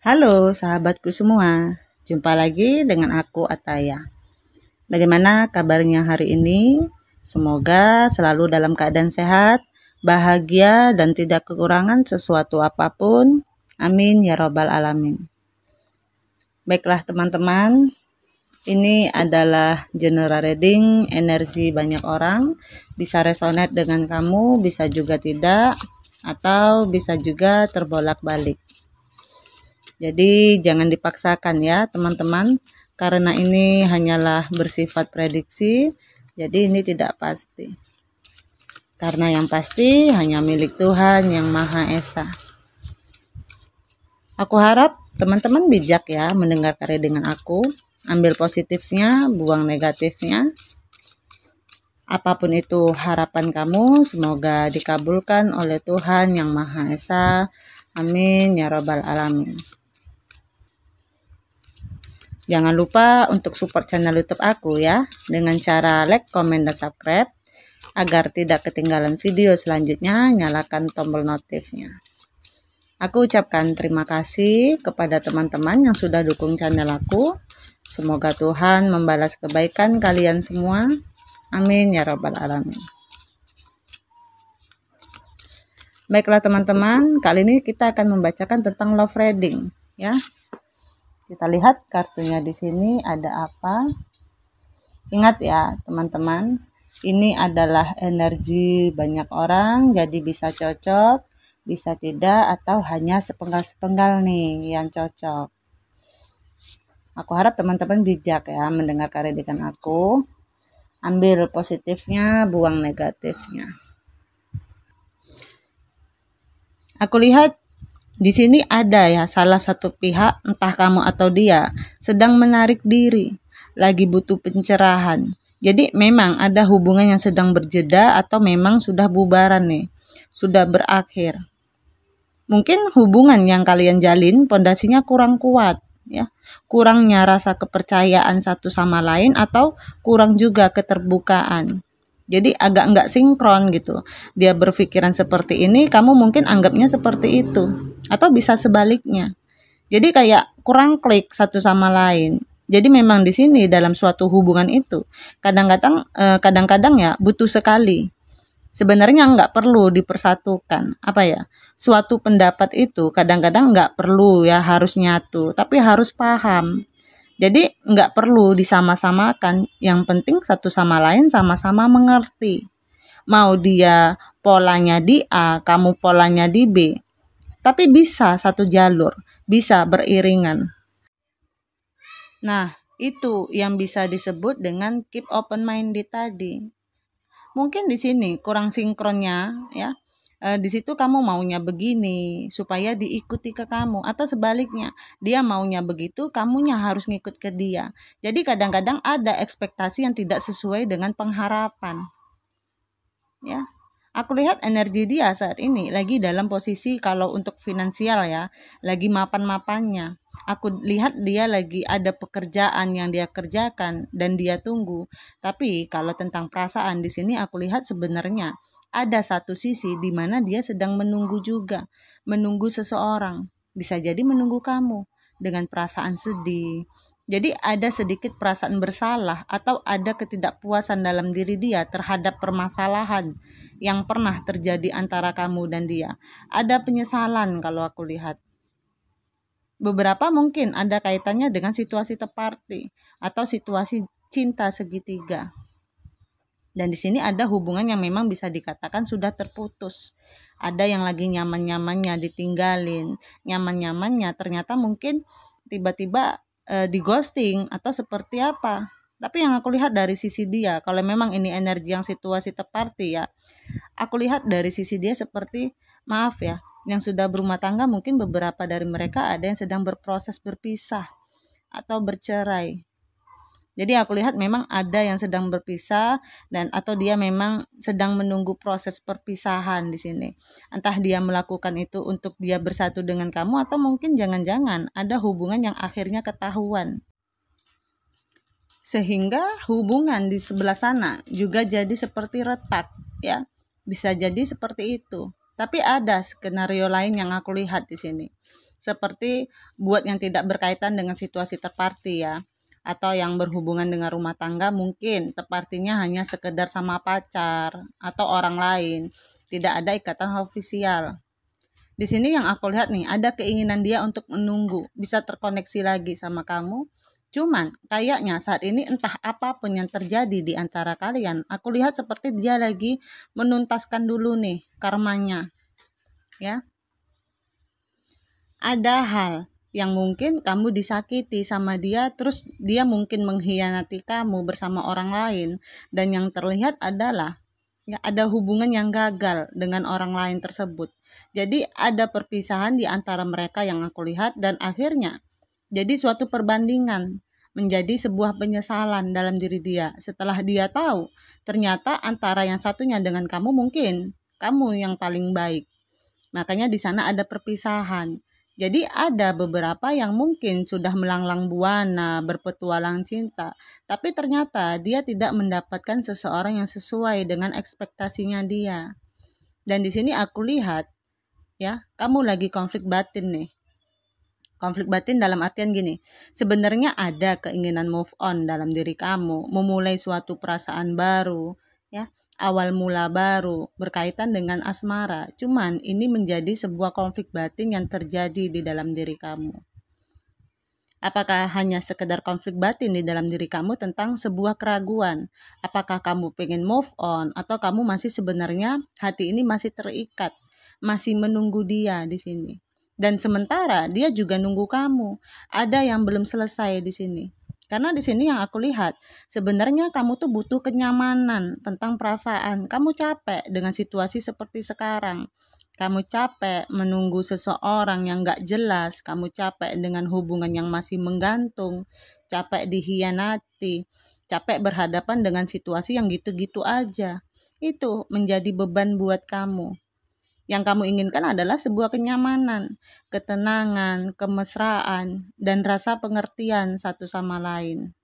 Halo sahabatku semua, jumpa lagi dengan aku Ataya. Bagaimana kabarnya hari ini? Semoga selalu dalam keadaan sehat, bahagia, dan tidak kekurangan sesuatu apapun. Amin ya robbal alamin. Baiklah teman-teman, ini adalah general reading energi banyak orang. Bisa resonate dengan kamu, bisa juga tidak, atau bisa juga terbolak-balik. Jadi jangan dipaksakan ya teman-teman, karena ini hanyalah bersifat prediksi, jadi ini tidak pasti. Karena yang pasti hanya milik Tuhan yang Maha Esa. Aku harap teman-teman bijak ya mendengar karya dengan aku, ambil positifnya, buang negatifnya. Apapun itu harapan kamu, semoga dikabulkan oleh Tuhan yang Maha Esa. Amin ya robbal alamin. Jangan lupa untuk support channel YouTube aku ya, dengan cara like, comment, dan subscribe. Agar tidak ketinggalan video selanjutnya, nyalakan tombol notifnya. Aku ucapkan terima kasih kepada teman-teman yang sudah dukung channel aku. Semoga Tuhan membalas kebaikan kalian semua. Amin ya robbal alamin. Baiklah teman-teman, kali ini kita akan membacakan tentang love reading ya. Kita lihat kartunya di sini ada apa. Ingat ya teman-teman, ini adalah energi banyak orang, jadi bisa cocok, bisa tidak, atau hanya sepenggal-sepenggal nih yang cocok. Aku harap teman-teman bijak ya mendengar karya dengan aku. Ambil positifnya, buang negatifnya. Aku lihat di sini ada ya salah satu pihak, entah kamu atau dia, sedang menarik diri, lagi butuh pencerahan. Jadi memang ada hubungan yang sedang berjeda atau memang sudah bubaran nih, sudah berakhir. Mungkin hubungan yang kalian jalin pondasinya kurang kuat ya, kurangnya rasa kepercayaan satu sama lain atau kurang juga keterbukaan. Jadi agak nggak sinkron gitu. Dia berpikiran seperti ini, kamu mungkin anggapnya seperti itu. Atau bisa sebaliknya. Jadi kayak kurang klik satu sama lain. Jadi memang di sini dalam suatu hubungan itu kadang-kadang ya butuh sekali. Sebenarnya nggak perlu dipersatukan. Apa ya? Suatu pendapat itu kadang-kadang nggak perlu ya harus nyatu, tapi harus paham. Jadi nggak perlu disama-samakan, yang penting satu sama lain sama-sama mengerti. Mau dia polanya di A, kamu polanya di B, tapi bisa satu jalur, bisa beriringan. Nah, itu yang bisa disebut dengan keep open minded tadi. Mungkin di sini kurang sinkronnya ya. Di situ kamu maunya begini supaya diikuti ke kamu, atau sebaliknya dia maunya begitu, kamunya harus ngikut ke dia. Jadi kadang-kadang ada ekspektasi yang tidak sesuai dengan pengharapan ya. Aku lihat energi dia saat ini lagi dalam posisi, kalau untuk finansial ya, lagi mapan-mapannya. Aku lihat dia lagi ada pekerjaan yang dia kerjakan dan dia tunggu. Tapi kalau tentang perasaan di sini aku lihat sebenarnya ada satu sisi di mana dia sedang menunggu juga, menunggu seseorang. Bisa jadi menunggu kamu dengan perasaan sedih. Jadi ada sedikit perasaan bersalah atau ada ketidakpuasan dalam diri dia terhadap permasalahan yang pernah terjadi antara kamu dan dia. Ada penyesalan kalau aku lihat. Beberapa mungkin ada kaitannya dengan situasi third party atau situasi cinta segitiga. Dan di sini ada hubungan yang memang bisa dikatakan sudah terputus. Ada yang lagi nyaman-nyamannya ditinggalin, nyaman-nyamannya ternyata mungkin tiba-tiba di ghosting atau seperti apa. Tapi yang aku lihat dari sisi dia, kalau memang ini energi yang situasi third party ya, aku lihat dari sisi dia seperti, maaf ya, yang sudah berumah tangga mungkin beberapa dari mereka ada yang sedang berproses berpisah atau bercerai. Jadi aku lihat memang ada yang sedang berpisah dan atau dia memang sedang menunggu proses perpisahan di sini. Entah dia melakukan itu untuk dia bersatu dengan kamu atau mungkin jangan-jangan ada hubungan yang akhirnya ketahuan. Sehingga hubungan di sebelah sana juga jadi seperti retak ya. Bisa jadi seperti itu. Tapi ada skenario lain yang aku lihat di sini. seperti buat yang tidak berkaitan dengan situasi third party ya, atau yang berhubungan dengan rumah tangga, mungkin third party-nya hanya sekedar sama pacar atau orang lain, tidak ada ikatan ofisial. Di sini yang aku lihat nih, ada keinginan dia untuk menunggu, bisa terkoneksi lagi sama kamu. Cuman kayaknya saat ini entah apapun yang terjadi di antara kalian, aku lihat seperti dia lagi menuntaskan dulu nih karmanya. Ya. Ada hal yang mungkin kamu disakiti sama dia, terus dia mungkin mengkhianati kamu bersama orang lain, dan yang terlihat adalah ya ada hubungan yang gagal dengan orang lain tersebut. Jadi ada perpisahan di antara mereka yang aku lihat, dan akhirnya jadi suatu perbandingan, menjadi sebuah penyesalan dalam diri dia setelah dia tahu ternyata antara yang satunya dengan kamu mungkin kamu yang paling baik. Makanya di sana ada perpisahan. Jadi ada beberapa yang mungkin sudah melanglang buana, berpetualang cinta, tapi ternyata dia tidak mendapatkan seseorang yang sesuai dengan ekspektasinya dia. Dan di sini aku lihat ya, kamu lagi konflik batin nih. Konflik batin dalam artian gini, sebenarnya ada keinginan move on dalam diri kamu, memulai suatu perasaan baru, ya, awal mula baru berkaitan dengan asmara. Cuman ini menjadi sebuah konflik batin yang terjadi di dalam diri kamu. Apakah hanya sekedar konflik batin di dalam diri kamu tentang sebuah keraguan? Apakah kamu pengen move on atau kamu masih sebenarnya hati ini masih terikat, masih menunggu dia di sini? Dan sementara dia juga nunggu kamu. Ada yang belum selesai di sini. Karena di sini yang aku lihat, sebenarnya kamu tuh butuh kenyamanan tentang perasaan. Kamu capek dengan situasi seperti sekarang. Kamu capek menunggu seseorang yang gak jelas. Kamu capek dengan hubungan yang masih menggantung. Capek dikhianati. Capek berhadapan dengan situasi yang gitu-gitu aja. Itu menjadi beban buat kamu. Yang kamu inginkan adalah sebuah kenyamanan, ketenangan, kemesraan, dan rasa pengertian satu sama lain.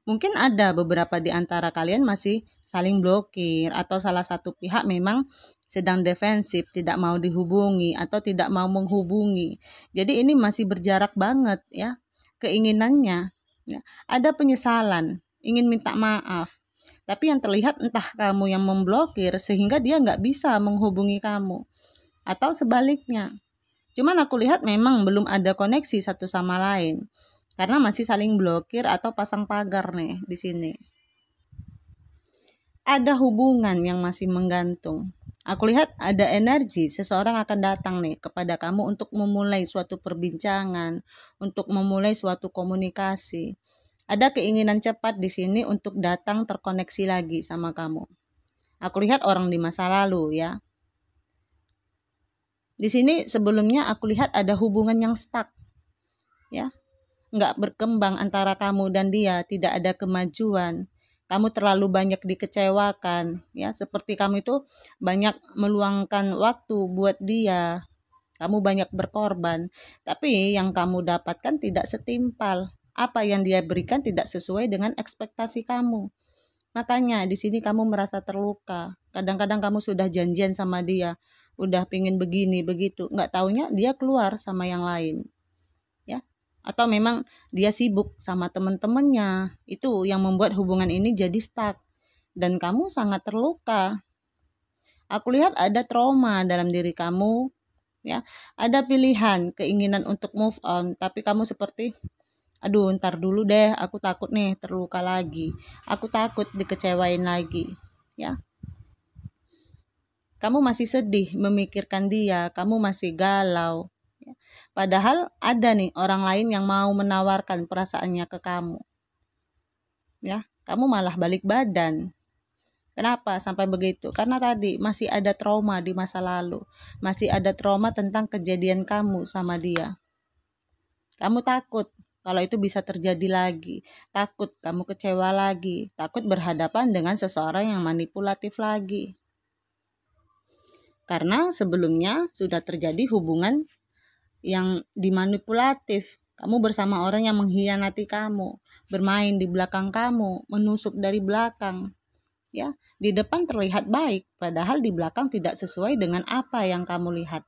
Mungkin ada beberapa di antara kalian masih saling blokir, atau salah satu pihak memang sedang defensif, tidak mau dihubungi atau tidak mau menghubungi. Jadi ini masih berjarak banget ya keinginannya. Ya. Ada penyesalan, ingin minta maaf. Tapi yang terlihat entah kamu yang memblokir sehingga dia nggak bisa menghubungi kamu. Atau sebaliknya. Cuman aku lihat memang belum ada koneksi satu sama lain. Karena masih saling blokir atau pasang pagar nih di sini. Ada hubungan yang masih menggantung. Aku lihat ada energi seseorang akan datang nih kepada kamu untuk memulai suatu perbincangan, untuk memulai suatu komunikasi. Ada keinginan cepat di sini untuk datang terkoneksi lagi sama kamu. Aku lihat orang di masa lalu ya. Di sini sebelumnya aku lihat ada hubungan yang stuck. Ya. Nggak berkembang antara kamu dan dia, tidak ada kemajuan. Kamu terlalu banyak dikecewakan, ya. Seperti kamu itu banyak meluangkan waktu buat dia. Kamu banyak berkorban, tapi yang kamu dapatkan tidak setimpal. Apa yang dia berikan tidak sesuai dengan ekspektasi kamu. Makanya di sini kamu merasa terluka. Kadang-kadang kamu sudah janjian sama dia, udah pingin begini begitu, nggak taunya dia keluar sama yang lain, ya. Atau memang dia sibuk sama teman-temannya. Itu yang membuat hubungan ini jadi stuck dan kamu sangat terluka. Aku lihat ada trauma dalam diri kamu, ya. Ada pilihan, keinginan untuk move on, tapi kamu seperti aduh ntar dulu deh, aku takut nih terluka lagi, aku takut dikecewain lagi, ya. Kamu masih sedih memikirkan dia, kamu masih galau, ya. Padahal ada nih orang lain yang mau menawarkan perasaannya ke kamu, ya. Kamu malah balik badan. Kenapa sampai begitu? Karena tadi masih ada trauma di masa lalu, masih ada trauma tentang kejadian kamu sama dia. Kamu takut kalau itu bisa terjadi lagi, takut kamu kecewa lagi, takut berhadapan dengan seseorang yang manipulatif lagi. Karena sebelumnya sudah terjadi hubungan yang dimanipulatif. Kamu bersama orang yang mengkhianati kamu, bermain di belakang kamu, menusuk dari belakang. Ya, di depan terlihat baik, padahal di belakang tidak sesuai dengan apa yang kamu lihat.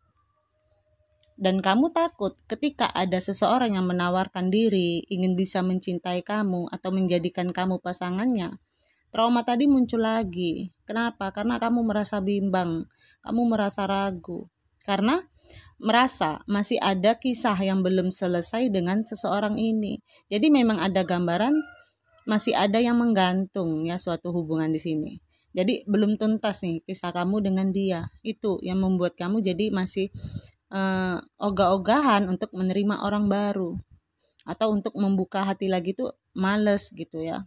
Dan kamu takut ketika ada seseorang yang menawarkan diri, ingin bisa mencintai kamu atau menjadikan kamu pasangannya. Trauma tadi muncul lagi. Kenapa? Karena kamu merasa bimbang, kamu merasa ragu. Karena merasa masih ada kisah yang belum selesai dengan seseorang ini. Jadi memang ada gambaran masih ada yang menggantung ya suatu hubungan di sini. Jadi belum tuntas nih kisah kamu dengan dia. Itu yang membuat kamu jadi masih ogah-ogahan untuk menerima orang baru atau untuk membuka hati lagi tuh males gitu ya.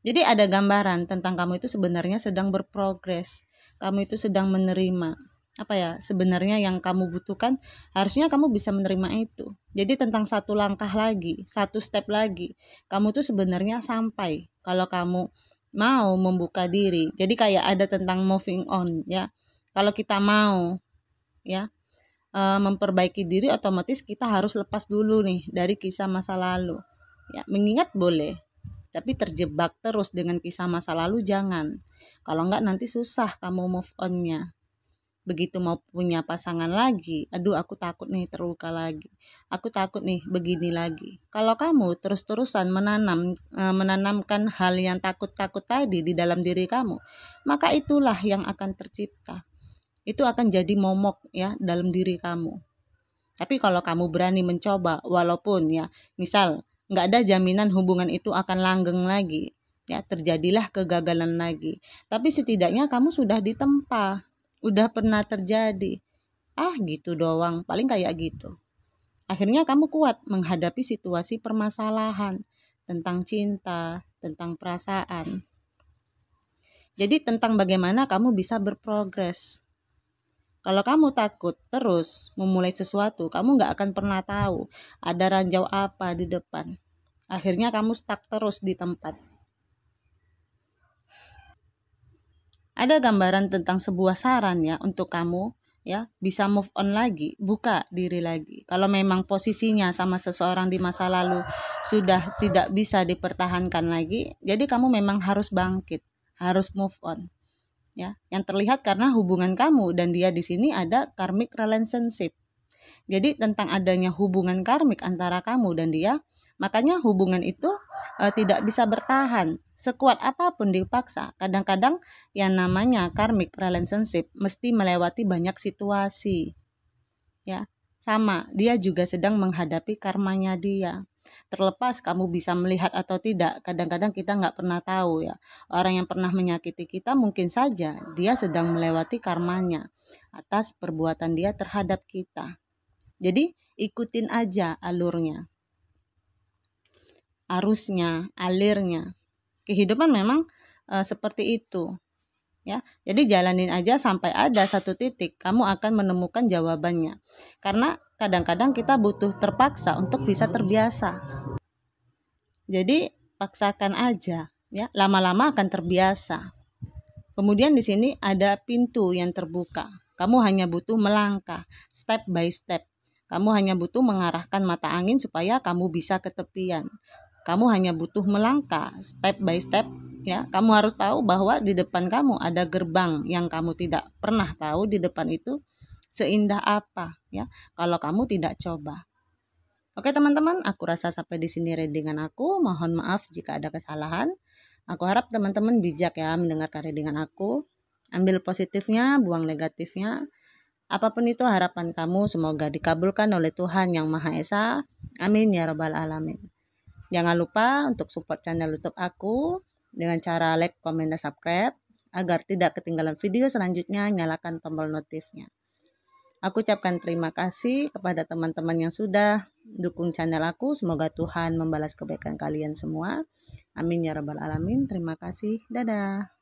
Jadi ada gambaran tentang kamu itu sebenarnya sedang berprogres. Kamu itu sedang menerima apa ya sebenarnya yang kamu butuhkan, harusnya kamu bisa menerima itu. Jadi tentang satu langkah lagi, satu step lagi, kamu tuh sebenarnya sampai kalau kamu mau membuka diri. Jadi kayak ada tentang moving on ya. Kalau kita mau ya memperbaiki diri, otomatis kita harus lepas dulu nih dari kisah masa lalu ya. Mengingat boleh, tapi terjebak terus dengan kisah masa lalu jangan. Kalau enggak nanti susah kamu move onnya. Begitu mau punya pasangan lagi, aduh aku takut nih terluka lagi, aku takut nih begini lagi. Kalau kamu terus-terusan menanamkan hal yang takut-takut tadi di dalam diri kamu, maka itulah yang akan tercipta. Itu akan jadi momok ya dalam diri kamu. Tapi kalau kamu berani mencoba, walaupun ya misal nggak ada jaminan hubungan itu akan langgeng lagi, ya terjadilah kegagalan lagi. Tapi setidaknya kamu sudah ditempa, udah pernah terjadi. Gitu doang, paling kayak gitu. Akhirnya kamu kuat menghadapi situasi permasalahan tentang cinta, tentang perasaan. Jadi tentang bagaimana kamu bisa berprogres. Kalau kamu takut terus memulai sesuatu, kamu nggak akan pernah tahu ada ranjau apa di depan. Akhirnya kamu stuck terus di tempat. Ada gambaran tentang sebuah saran ya untuk kamu ya bisa move on lagi, buka diri lagi. Kalau memang posisinya sama seseorang di masa lalu sudah tidak bisa dipertahankan lagi, jadi kamu memang harus bangkit, harus move on. Ya, yang terlihat karena hubungan kamu dan dia di sini ada karmic relationship. Jadi tentang adanya hubungan karmik antara kamu dan dia, makanya hubungan itu tidak bisa bertahan sekuat apapun dipaksa. Kadang-kadang yang namanya karmic relationship mesti melewati banyak situasi. Ya, sama, dia juga sedang menghadapi karmanya dia. Terlepas kamu bisa melihat atau tidak, kadang-kadang kita nggak pernah tahu ya. Orang yang pernah menyakiti kita mungkin saja dia sedang melewati karmanya atas perbuatan dia terhadap kita. Jadi ikutin aja alurnya, arusnya, alirnya. Kehidupan memang seperti itu. Ya, jadi jalanin aja sampai ada satu titik kamu akan menemukan jawabannya. Karena kadang-kadang kita butuh terpaksa untuk bisa terbiasa. Jadi paksakan aja, ya. Lama-lama akan terbiasa. Kemudian di sini ada pintu yang terbuka. Kamu hanya butuh melangkah step by step. Kamu hanya butuh mengarahkan mata angin supaya kamu bisa ke tepian. Kamu hanya butuh melangkah step by step. Ya, kamu harus tahu bahwa di depan kamu ada gerbang yang kamu tidak pernah tahu di depan itu seindah apa ya kalau kamu tidak coba. Oke teman-teman, aku rasa sampai di sini readingan aku. Mohon maaf jika ada kesalahan. Aku harap teman-teman bijak ya mendengarkan readingan aku. Ambil positifnya, buang negatifnya. Apapun itu harapan kamu semoga dikabulkan oleh Tuhan Yang Maha Esa. Amin ya rabbal alamin. Jangan lupa untuk support channel YouTube aku dengan cara like, komen, dan subscribe agar tidak ketinggalan video selanjutnya. Nyalakan tombol notifnya. Aku ucapkan terima kasih kepada teman-teman yang sudah dukung channel aku. Semoga Tuhan membalas kebaikan kalian semua. Amin ya rabbal alamin. Terima kasih. Dadah.